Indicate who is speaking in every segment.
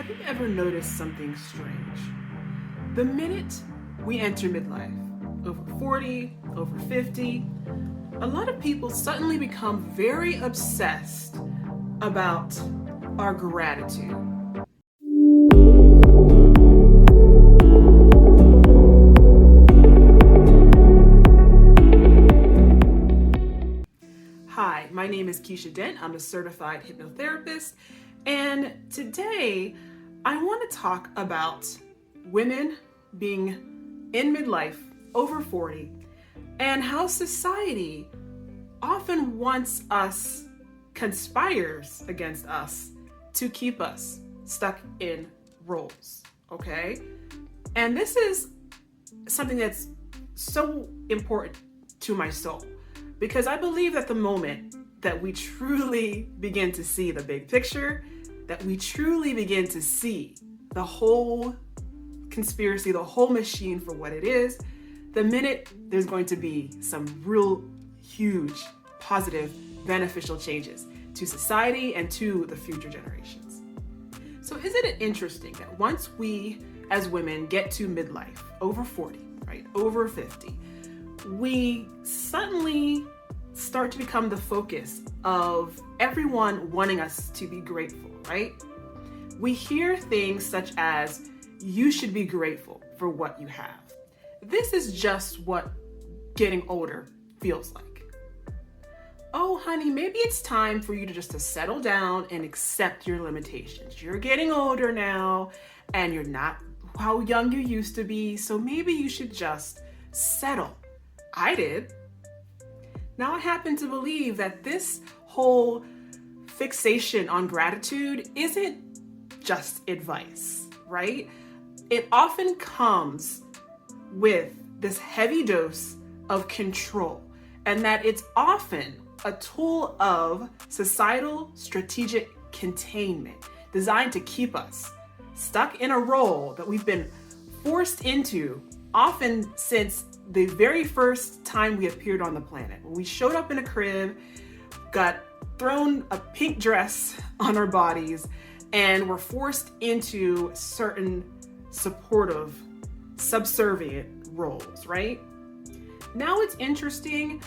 Speaker 1: Have you ever noticed something strange? The minute we enter midlife, over 40, over 50, a lot of people suddenly become very obsessed about our gratitude. Hi, my name is Keisha Dent. I'm a certified hypnotherapist, and today I want to talk about women being in midlife, over 40, and how society often conspires against us to keep us stuck in roles, okay? And this is something that's so important to my soul, because I believe that the moment that we truly begin to see the big picture, that we truly begin to see the whole conspiracy, the whole machine for what it is, the minute there's going to be some real huge, positive, beneficial changes to society and to the future generations. So isn't it interesting that once we as women get to midlife, over 40, right, over 50, we suddenly start to become the focus of everyone wanting us to be grateful, right? We hear things such as, you should be grateful for what you have. This is just what getting older feels like. Oh, honey, maybe it's time for you to settle down and accept your limitations. You're getting older now and you're not how young you used to be, so maybe you should just settle. I did. Now I happen to believe that this whole fixation on gratitude isn't just advice, right? It often comes with this heavy dose of control, and that it's often a tool of societal strategic containment designed to keep us stuck in a role that we've been forced into, often since the very first time we appeared on the planet. When we showed up in a crib, got thrown a pink dress on our bodies, and were forced into certain supportive, subservient roles, right? Now it's interesting.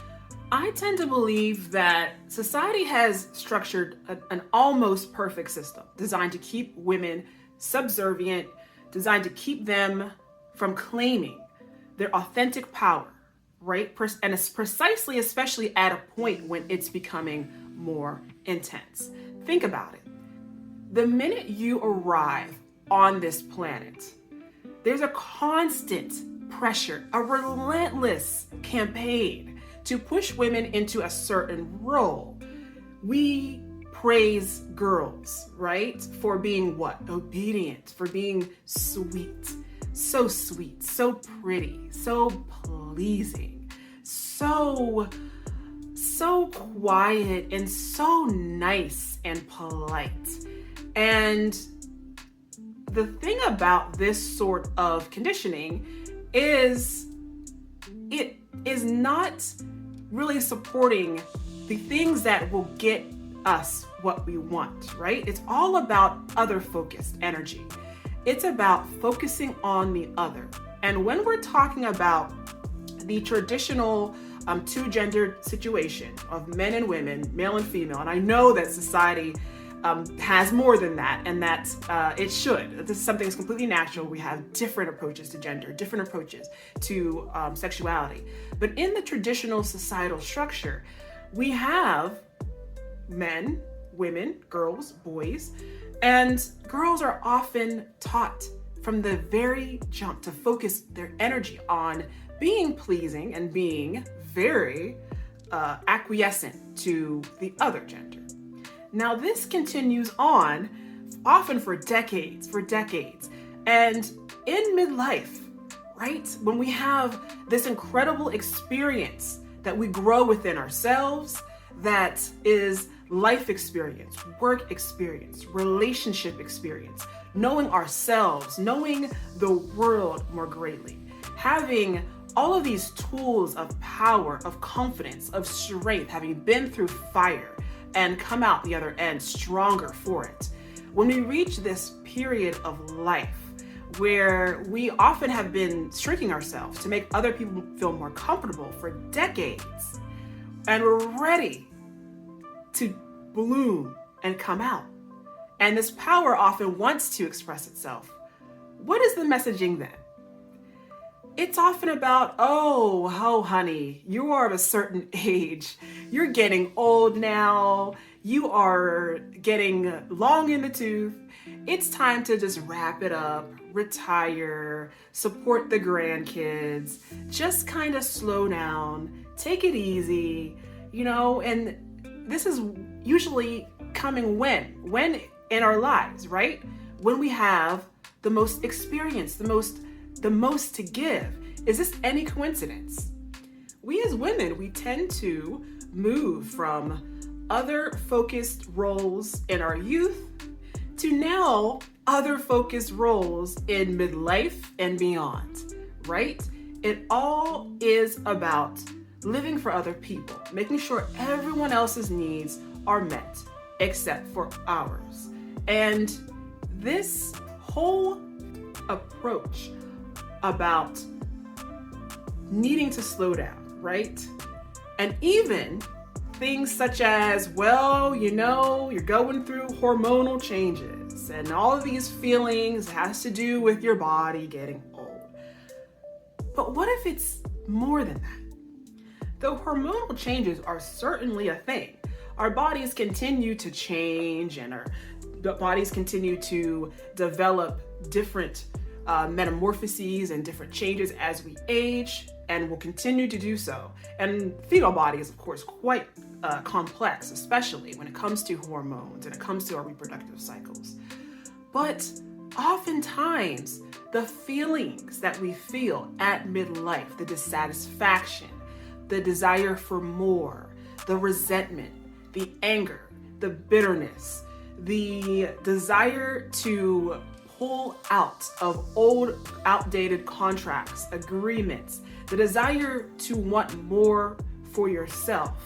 Speaker 1: I tend to believe that society has structured an almost perfect system designed to keep women subservient, designed to keep them from claiming their authentic power, right? And it's precisely, especially at a point when it's becoming more intense. Think about it. The minute you arrive on this planet, there's a constant pressure, a relentless campaign to push women into a certain role. We praise girls, right? For being what? Obedient, for being sweet, so pretty, so pleasing, so quiet and so nice and polite. And the thing about this sort of conditioning is it is not really supporting the things that will get us what we want, right? It's all about other focused energy. It's about focusing on the other. And when we're talking about the traditional two-gendered situation of men and women, male and female, and I know that society has more than that, and that it should. This is something that's completely natural. We have different approaches to gender, different approaches to sexuality. But in the traditional societal structure, we have men, women, girls, boys, and girls are often taught from the very jump to focus their energy on being pleasing and being very acquiescent to the other gender. Now, this continues on often for decades. And in midlife, right, when we have this incredible experience that we grow within ourselves, that is life experience, work experience, relationship experience, knowing ourselves, knowing the world more greatly, having all of these tools of power, of confidence, of strength, having been through fire and come out the other end stronger for it. when we reach this period of life where we often have been shrinking ourselves to make other people feel more comfortable for decades, and we're ready to bloom and come out. And this power often wants to express itself. What is the messaging then? It's often about, oh, honey, you are of a certain age. You're getting old now. You are getting long in the tooth. It's time to just wrap it up, retire, support the grandkids, just kind of slow down, take it easy, and this is usually coming when in our lives, right? When we have the most experience, the most to give. Is this any coincidence? We as women, we tend to move from other focused roles in our youth to now other focused roles in midlife and beyond, right? It all is about living for other people, making sure everyone else's needs are met except for ours. And this whole approach about needing to slow down, right? And even things such as, you're going through hormonal changes and all of these feelings has to do with your body getting old. But what if it's more than that? The hormonal changes are certainly a thing. Our bodies continue to change and our bodies continue to develop different metamorphoses and different changes as we age, and will continue to do so. And the female body is, of course, quite complex, especially when it comes to hormones and it comes to our reproductive cycles. But oftentimes, the feelings that we feel at midlife, the dissatisfaction, the desire for more, the resentment, the anger, the bitterness, the desire to pull out of old, outdated contracts, agreements, the desire to want more for yourself.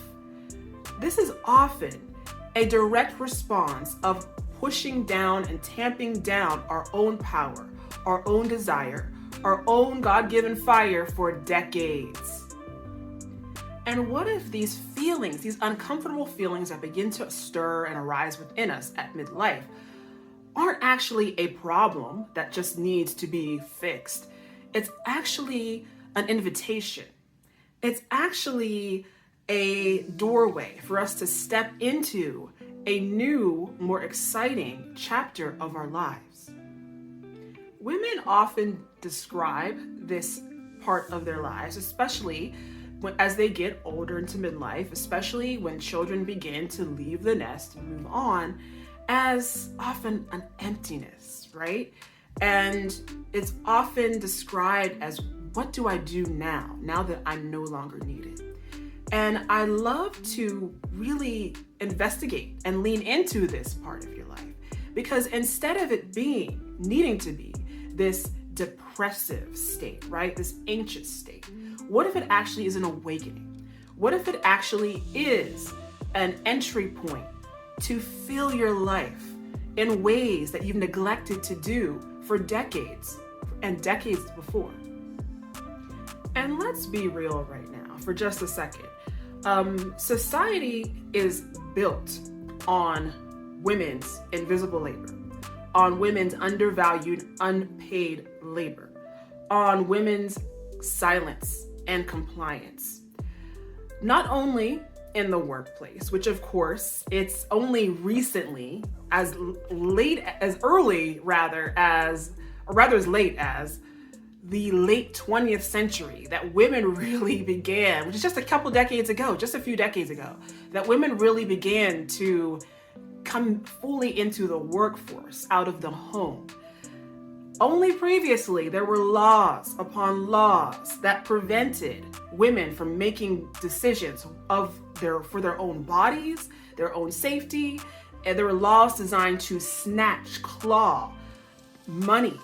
Speaker 1: This is often a direct response of pushing down and tamping down our own power, our own desire, our own God-given fire for decades. And what if these feelings, these uncomfortable feelings that begin to stir and arise within us at midlife, aren't actually a problem that just needs to be fixed? It's actually an invitation. It's actually a doorway for us to step into a new, more exciting chapter of our lives. Women often describe this part of their lives, especially as they get older into midlife, especially when children begin to leave the nest and move on, as often an emptiness, right? And it's often described as, what do I do now that I'm no longer needed? And I love to really investigate and lean into this part of your life, because instead of it needing to be this depressive state, right? This anxious state, what if it actually is an awakening? What if it actually is an entry point to feel your life in ways that you've neglected to do for decades and decades before? And let's be real right now for just a second. Society is built on women's invisible labor, on women's undervalued, unpaid labor, on women's silence and compliance. Not only in the workplace, which of course it's only recently, as late as the late 20th century, that women really began, which is just a few decades ago, that women really began to come fully into the workforce out of the home. Only previously, there were laws upon laws that prevented women from making decisions for their own bodies, their own safety, and there were laws designed to claw money,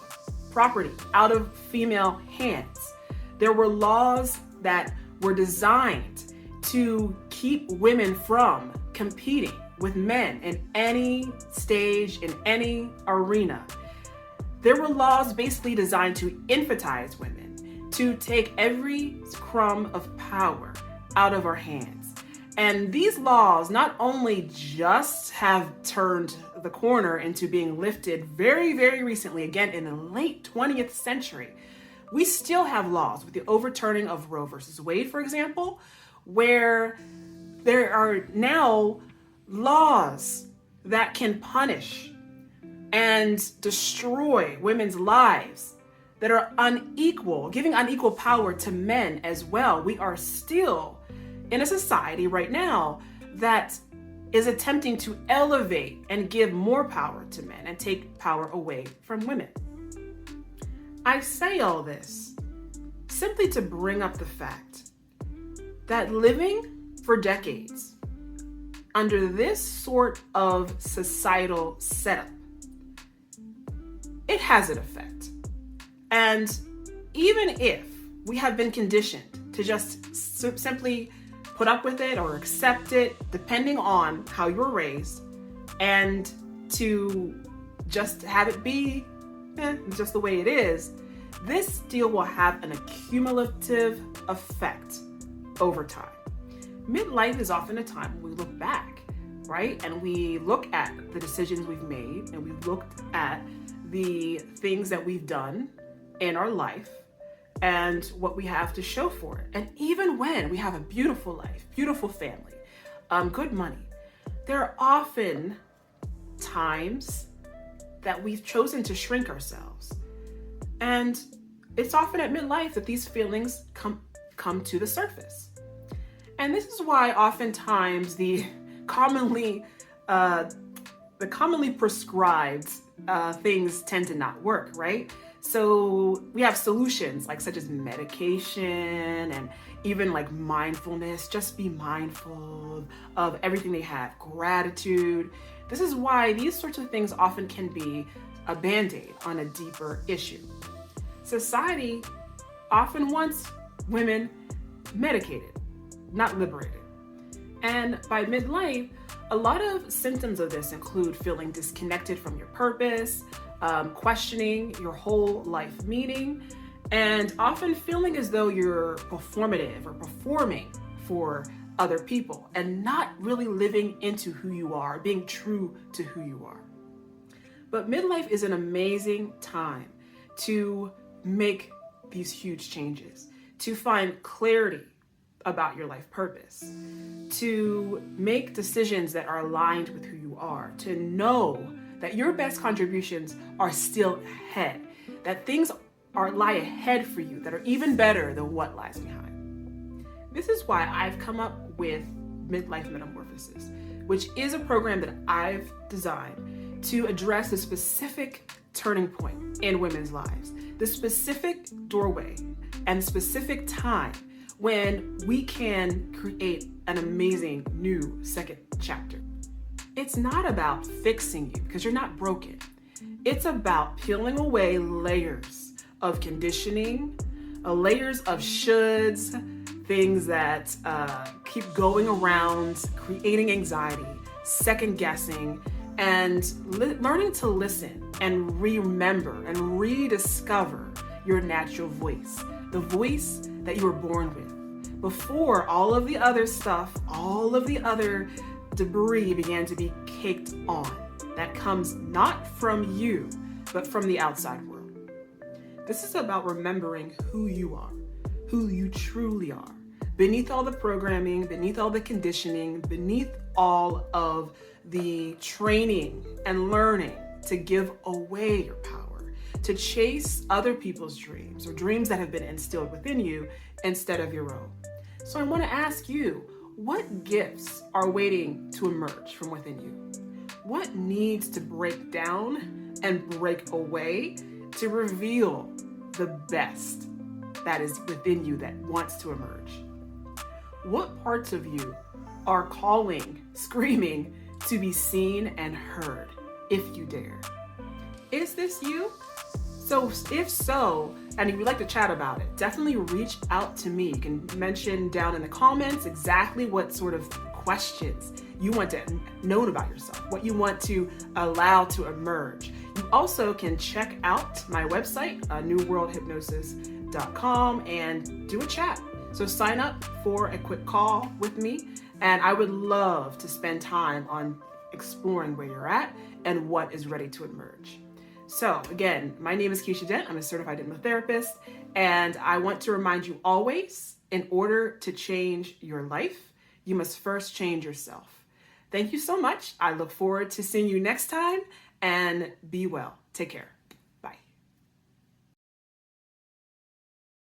Speaker 1: property out of female hands. There were laws that were designed to keep women from competing with men in any stage, in any arena. There were laws basically designed to infantize women, to take every crumb of power out of our hands. And these laws not only just have turned the corner into being lifted very, very recently, again in the late 20th century, we still have laws with the overturning of Roe versus Wade, for example, where there are now laws that can punish and destroy women's lives that are unequal, giving unequal power to men as well. We are still in a society right now that is attempting to elevate and give more power to men and take power away from women. I say all this simply to bring up the fact that living for decades under this sort of societal setup, it has an effect. And even if we have been conditioned to just simply put up with it or accept it, depending on how you were raised, and to just have it be just the way it is, this still will have an accumulative effect over time. Midlife is often a time when we look back, right? And we look at the decisions we've made, and we looked at the things that we've done in our life and what we have to show for it. And even when we have a beautiful life, beautiful family, good money, there are often times that we've chosen to shrink ourselves. And it's often at midlife that these feelings come to the surface. And this is why oftentimes the commonly prescribed things tend to not work, right? So we have solutions such as medication and even mindfulness. Just be mindful of everything they have. Gratitude. This is why these sorts of things often can be a band-aid on a deeper issue. Society often wants women medicated, not liberated. And by midlife, a lot of symptoms of this include feeling disconnected from your purpose, questioning your whole life meaning, and often feeling as though you're performative or performing for other people and not really living into who you are, being true to who you are. But midlife is an amazing time to make these huge changes, to find clarity about your life purpose, to make decisions that are aligned with who you are, to know that your best contributions are still ahead, that things lie ahead for you that are even better than what lies behind. This is why I've come up with Midlife Metamorphosis, which is a program that I've designed to address a specific turning point in women's lives, the specific doorway and specific time when we can create an amazing new second chapter. It's not about fixing you because you're not broken. It's about peeling away layers of conditioning, layers of shoulds, things that keep going around, creating anxiety, second guessing, and learning to listen and remember and rediscover your natural voice, the voice that you were born with, before all of the other stuff, all of the other debris began to be caked on. That comes not from you, but from the outside world. This is about remembering who you are, who you truly are, beneath all the programming, beneath all the conditioning, beneath all of the training and learning to give away your power, to chase other people's dreams or dreams that have been instilled within you instead of your own. So I want to ask you, what gifts are waiting to emerge from within you? What needs to break down and break away to reveal the best that is within you that wants to emerge? What parts of you are calling, screaming to be seen and heard, if you dare? Is this you? So if so, and if you'd like to chat about it, definitely reach out to me. You can mention down in the comments exactly what sort of questions you want to know about yourself, what you want to allow to emerge. You also can check out my website, newworldhypnosis.com, and do a chat. So sign up for a quick call with me, and I would love to spend time on exploring where you're at and what is ready to emerge. So again, my name is Keisha Dent. I'm a certified hypnotherapist, and I want to remind you always, in order to change your life, you must first change yourself. Thank you so much. I look forward to seeing you next time, and be well. Take care.